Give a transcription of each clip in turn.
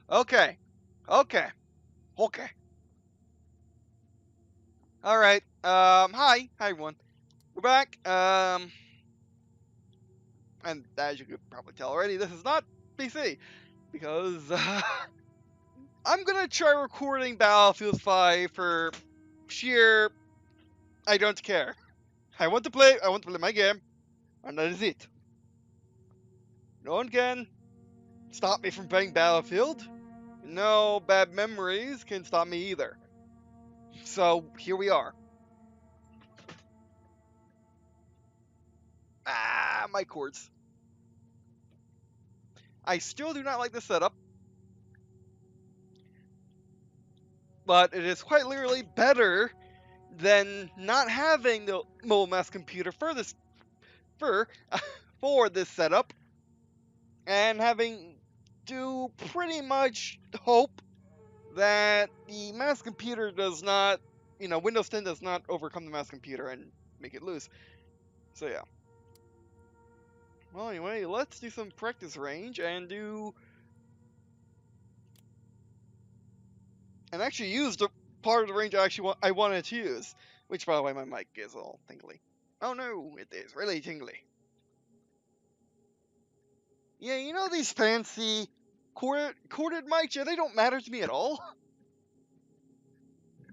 Okay. Okay. Okay. Alright. Hi. Hi, everyone. We're back. And as you could probably tell already, this is not PC. Because, I'm gonna try recording Battlefield 5 for sheer... I don't care. I want to play my game. And that is it. No one can stop me from playing Battlefield. No bad memories can stop me either. So, here we are. Ah, my cords. I still do not like the setup, but it is quite literally better than not having the mobile mass computer for this for for this setup and having to pretty much hope that the mass computer does not, Windows 10 does not overcome the mass computer and make it lose. So yeah. Well, anyway, let's do some practice range and actually use the part of the range I wanted to use. Which, by the way, my mic is all tingly. Oh no, it is really tingly. Yeah, you know these fancy corded mics? Yeah, they don't matter to me at all.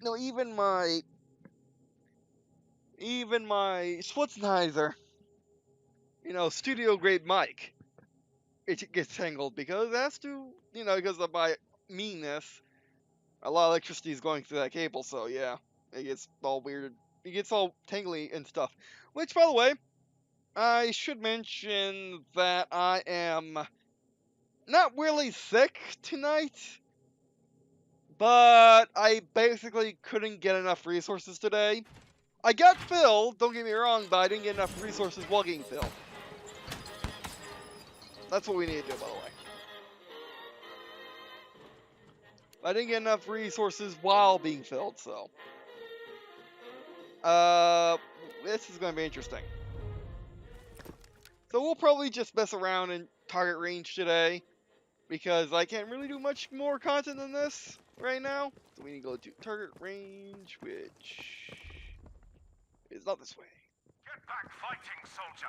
No, even my Sennheiser, studio grade mic, it gets tangled because it has to, because of my meanness. A lot of electricity is going through that cable, so yeah, it gets all weird. It gets all tangly and stuff. Which, by the way, I should mention that I am not really sick tonight, but I basically couldn't get enough resources today. I got filled, don't get me wrong, but I didn't get enough resources while getting filled. That's what we need to do, by the way. I didn't get enough resources while being filled, so. This is going to be interesting. So we'll probably just mess around in target range today, because I can't really do much more content than this right now. So we need to go to target range, which is not this way. Get back fighting, soldier.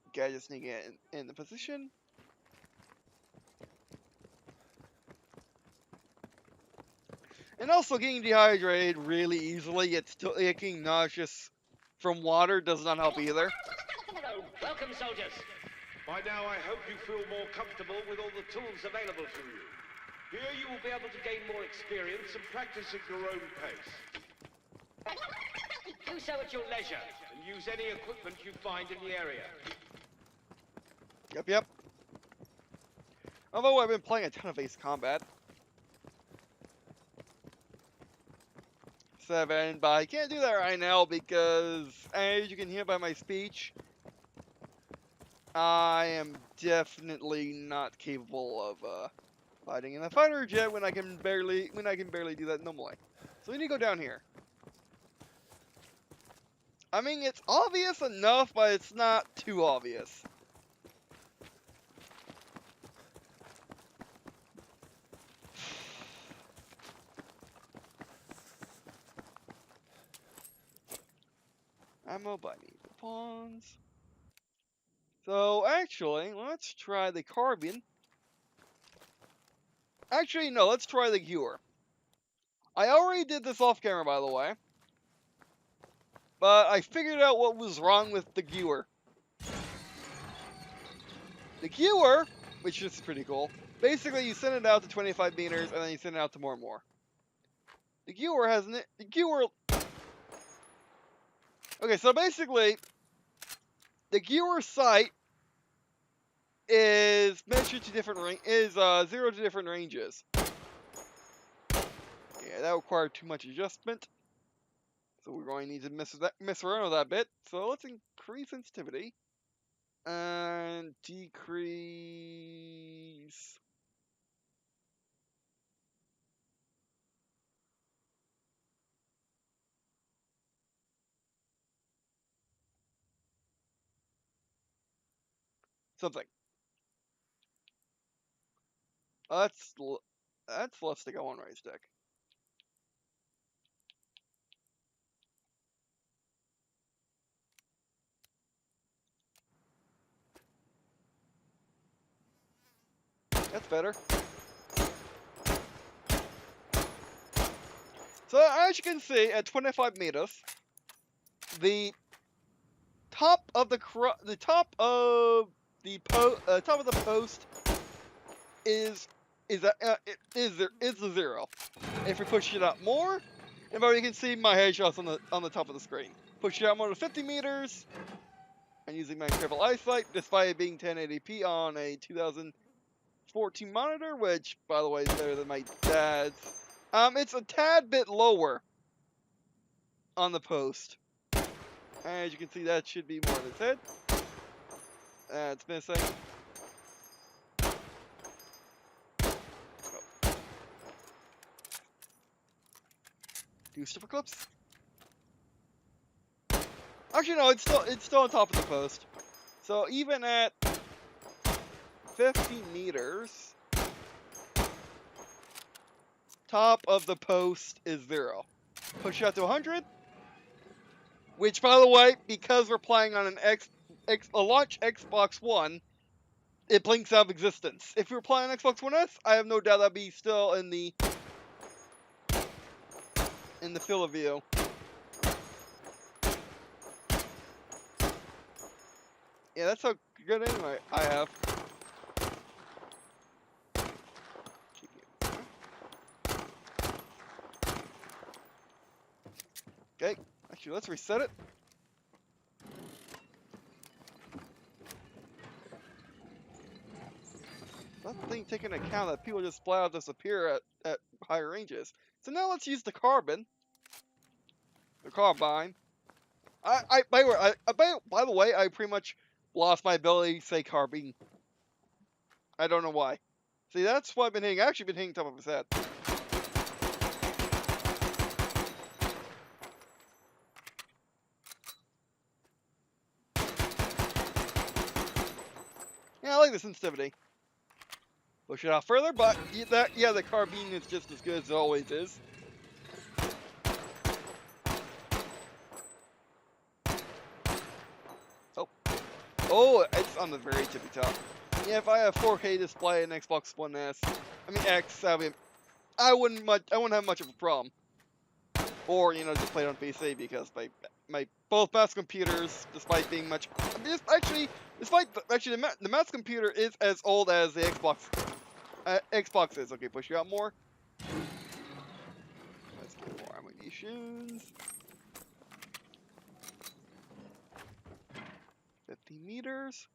Okay, I just need to get in the position. And also getting dehydrated really easily, yet still getting nauseous from water does not help either. Welcome, soldiers. By now, I hope you feel more comfortable with all the tools available to you. Here, you will be able to gain more experience and practice at your own pace. Do so at your leisure, and use any equipment you find in the area. Yep. Although I've been playing a ton of Ace Combat. 7, but I can't do that right now because, as you can hear by my speech, I am definitely not capable of fighting in a fighter jet when I can barely do that normally. So we need to go down here. I mean, it's obvious enough, but it's not too obvious. Ammo, but I need the pawns. So, actually, let's try the carbine. Actually, no, let's try the Gewer. I already did this off camera, by the way. But I figured out what was wrong with the Gewer. The Gewer, which is pretty cool, basically you send it out to 25 meters and then you send it out to more and more. The Gewer has the Gewer. Okay, so basically, the Gewer sight is measured to different 0 to different ranges. Yeah, that required too much adjustment. So we're going to need to mess around with that bit. So let's increase sensitivity. And decrease... something. That's left stick. I want right stick. That's better. So as you can see, at 25 meters, the top of the top of the post is a 0. If we push it out more, and you can see my headshots on the top of the screen. Push it out more to 50 meters. I'm using my incredible eyesight, despite it being 1080p on a 2014 monitor, which, by the way, is better than my dad's. It's a tad bit lower on the post. As you can see, that should be more of his head. It's missing. Do super clips. Actually, no, it's still on top of the post. So even at 50 meters, top of the post is 0. Push it out to 100, which, by the way, because we're playing on a launch Xbox One, it blinks out of existence. If we were playing on Xbox One S, I have no doubt that'd be still in the field of view. Yeah, that's how good aim I have. Okay, actually, let's reset it. Nothing taking into account that people just flat out disappear at higher ranges. So now let's use the carbine. The carbine. By the way, I pretty much lost my ability to say carbine. I don't know why. See, that's what I've been hitting. I've actually been hitting top of his head. Yeah, I like the sensitivity. Push it out further, but the carbine is just as good as it always is. Oh, it's on the very tippy top. Yeah, if I have 4K display and Xbox One S, X, I wouldn't have much of a problem. Or just play it on PC because my both mouse computers, despite being much, the mouse computer is as old as the Xbox is. Okay, push you out more. Let's get more ammunition. 50 meters.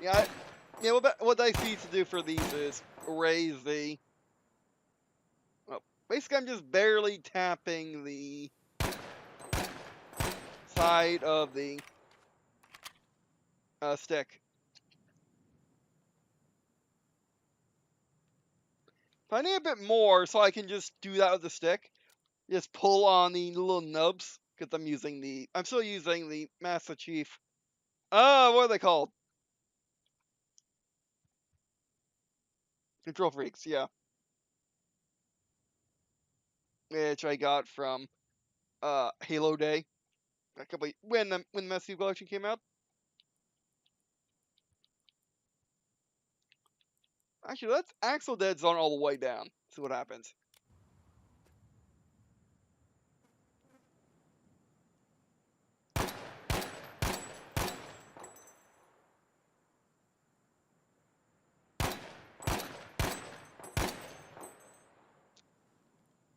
Yeah, what I need to do for these is raise the. Well, basically, I'm just barely tapping the side of the stick. If I need a bit more, so I can just do that with the stick. Just pull on the little nubs, because I'm still using the Master Chief. What are they called? Control Freaks, yeah. Which I got from Halo Day. When the Master Chief Collection came out. Actually, let's Axel Dead Zone all the way down. See what happens.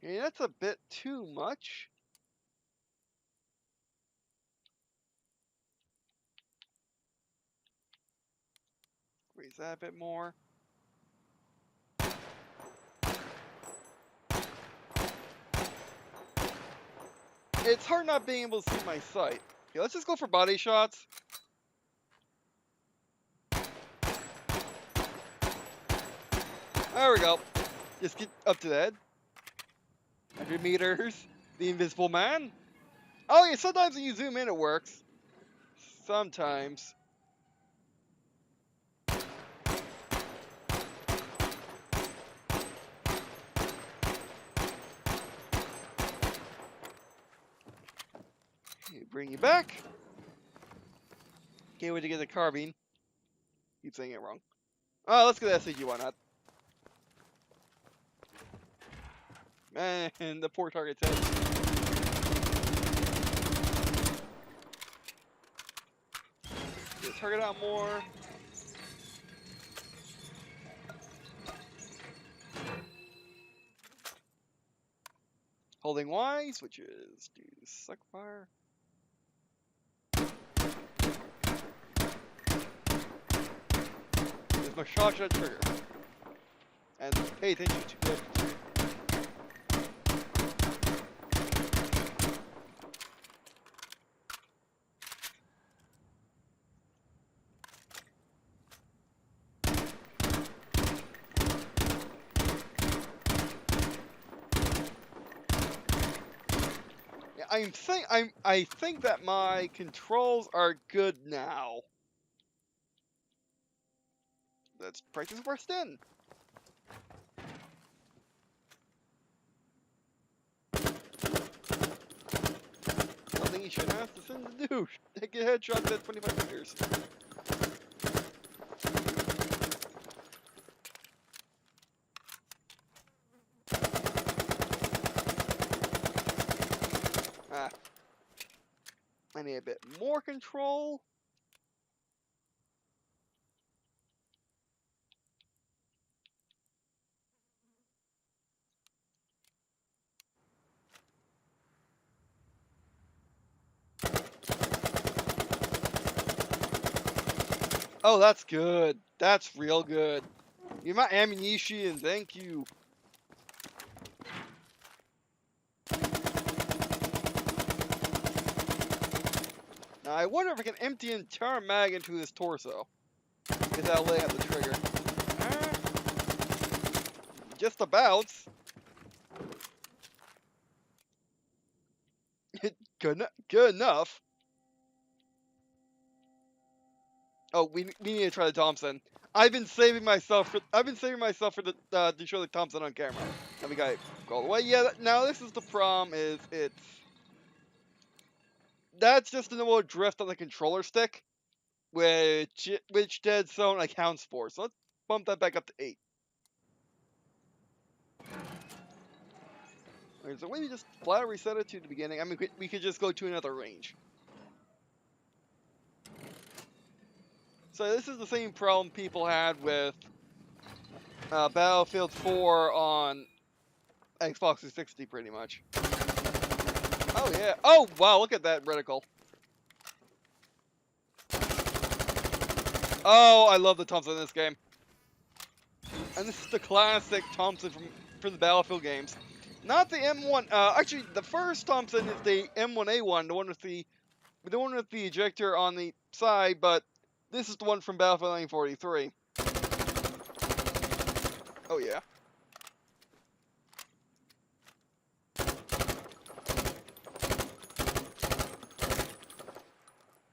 Yeah, that's a bit too much. Raise that a bit more. It's hard not being able to see my sight. Okay, let's just go for body shots. There we go. Just get up to that. 100 meters. The Invisible Man. Oh yeah, sometimes when you zoom in it works. Sometimes. bring you back. Can't wait to get the carbine. Keep saying it wrong. Oh, let's get the SAG, why not? Man, the poor target's head. Get the target out more. Holding Y, switches to suck fire. Just massage that trigger. And pay attention to it. I think that my controls are good now. Let's practice first in. Something you shouldn't have to send to do. Take a headshot at 25 meters. I need a bit more control. Oh, that's good. That's real good. You're my ammunition, thank you. Now, I wonder if I can empty an entire mag into his torso without laying out the trigger. Just about. Good enough. Oh, we need to try the Thompson. I've been saving myself for the to show the Thompson on camera. And we got it all the way. Yeah. Now this is the problem. That's just a normal drift on the controller stick, which dead zone accounts for. So let's bump that back up to 8. Okay, so maybe just flat reset it to the beginning. I mean, we could just go to another range. So this is the same problem people had with Battlefield 4 on Xbox 360, pretty much. Oh yeah! Oh wow! Look at that reticle. Oh, I love the Thompson in this game. And this is the classic Thompson from the Battlefield games. Not the M1. Actually, the first Thompson is the M1A1, the one with the ejector on the side, but this is the one from Battlefield 1943. Oh yeah.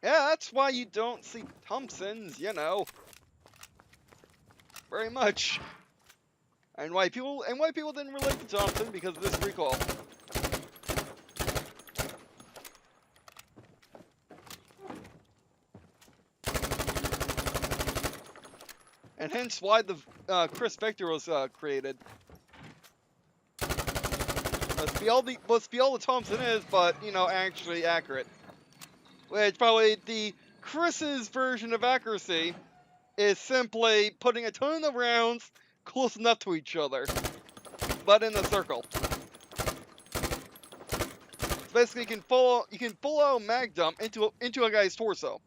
Yeah, that's why you don't see Thompsons, you know. Very much. And why people didn't relate to Thompson because of this recoil. And hence why the Chris Vector was created. Let's be all the Thompson is, but you know, actually accurate. Which probably the Chris's version of accuracy is simply putting a ton of rounds close enough to each other, but in a circle. Basically, you can pull out a mag dump into a guy's torso,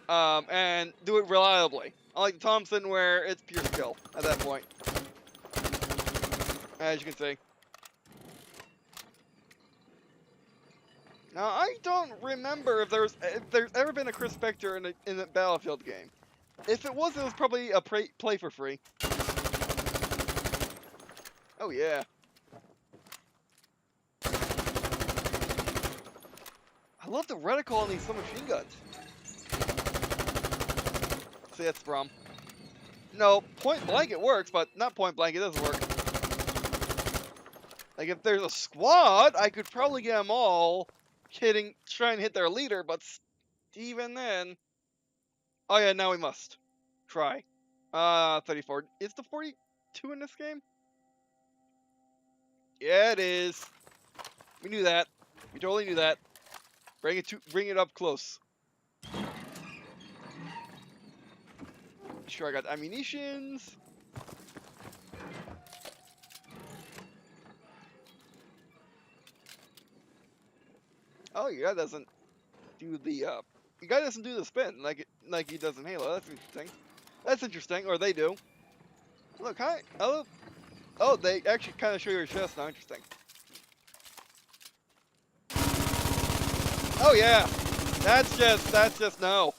and do it reliably. Unlike the Thompson, where it's pure skill at that point, as you can see. Now, I don't remember if there's ever been a Chris Vector in a Battlefield game. If it was probably a play for free. Oh yeah. I love the reticle on these submachine guns. See, that's the problem. No, point blank it works, but not point blank it doesn't work. Like if there's a squad, I could probably get them all trying to hit their leader, but even then. Oh yeah, now we must try. 34. Is the 42 in this game? Yeah, it is. We knew that. We totally knew that. Bring it up close. Sure, I got ammunitions. Oh, your guy doesn't do the your guy doesn't do the spin like he does in Halo. That's interesting. That's interesting. Or they do. Look, hi. Oh, they actually kind of show your chest now. Interesting. Oh yeah, that's just no.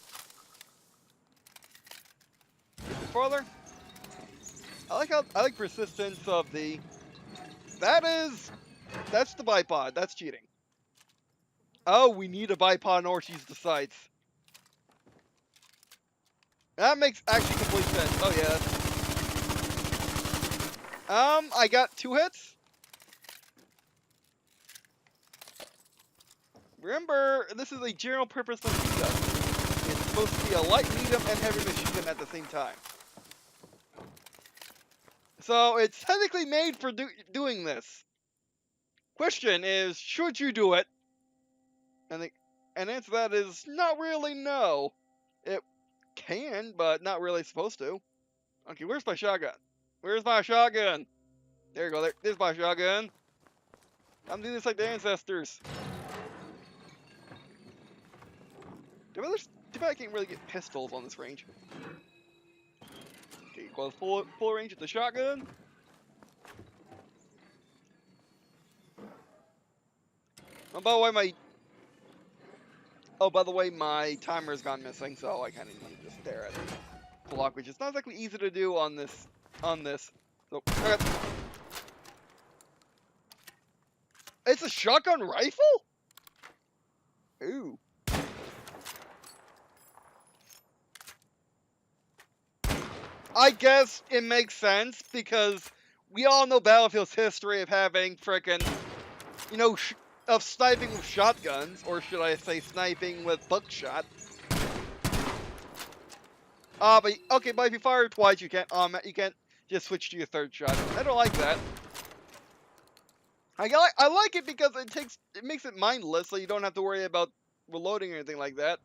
Farther. I like persistence of the. That's the bipod. That's cheating. Oh, we need a bipod in order to use the sights. That makes actually complete sense. Oh yeah. I got 2 hits. Remember, this is a general purpose machine gun. It's supposed to be a light, medium, and heavy machine gun at the same time. So it's technically made for doing this. Question is, should you do it? And the answer to that is not really no. It can, but not really supposed to. Okay, where's my shotgun? Where's my shotgun? There you go. There's my shotgun. I'm doing this like the ancestors. Too bad I can't really get pistols on this range. Okay, go full range with the shotgun. By the way, my timer's gone missing, so I kind of need to stare at the clock, which is not exactly easy to do on this. So, okay. It's a shotgun rifle? Ooh. I guess it makes sense because we all know Battlefield's history of having frickin', of sniping with shotguns, or should I say sniping with buckshot. But if you fire twice, you can't just switch to your third shot. I don't like that. I like it because it makes it mindless, so you don't have to worry about reloading or anything like that.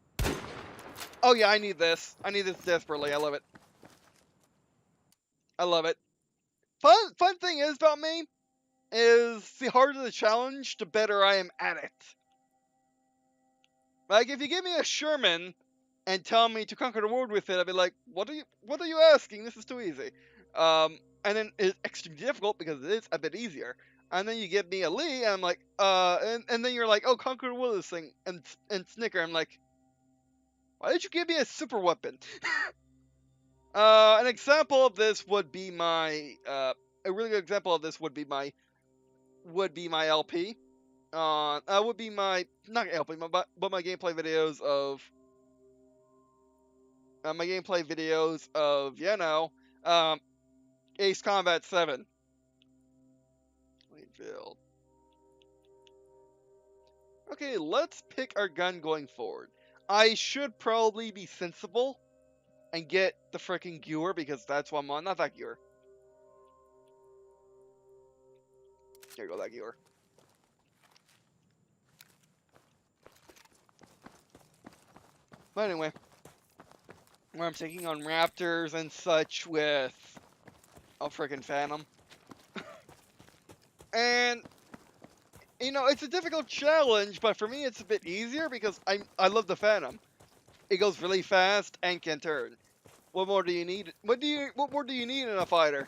Oh yeah, I need this. I need this desperately. I love it. I love it. Fun thing is about me is the harder the challenge, the better I am at it. Like if you give me a Sherman and tell me to conquer the world with it, I'd be like, what are you asking? This is too easy. And then it's extremely difficult because it is a bit easier. And then you give me a Lee, and I'm like, and then you're like, oh, conquer the world with this thing, and snicker. I'm like, why did you give me a super weapon? An example of this would be my a really good example of this would be my LP. Would be my not LP, but my gameplay videos of Ace Combat 7. Plainfield. Okay, let's pick our gun going forward. I should probably be sensible and get the frickin' Gewer because that's what I'm on. Not that Gewer. Here you go, that Gewer. But anyway, where I'm taking on Raptors and such with a frickin' Phantom. And it's a difficult challenge, but for me it's a bit easier because I love the Phantom. It goes really fast and can turn. What more do you need? What more do you need in a fighter?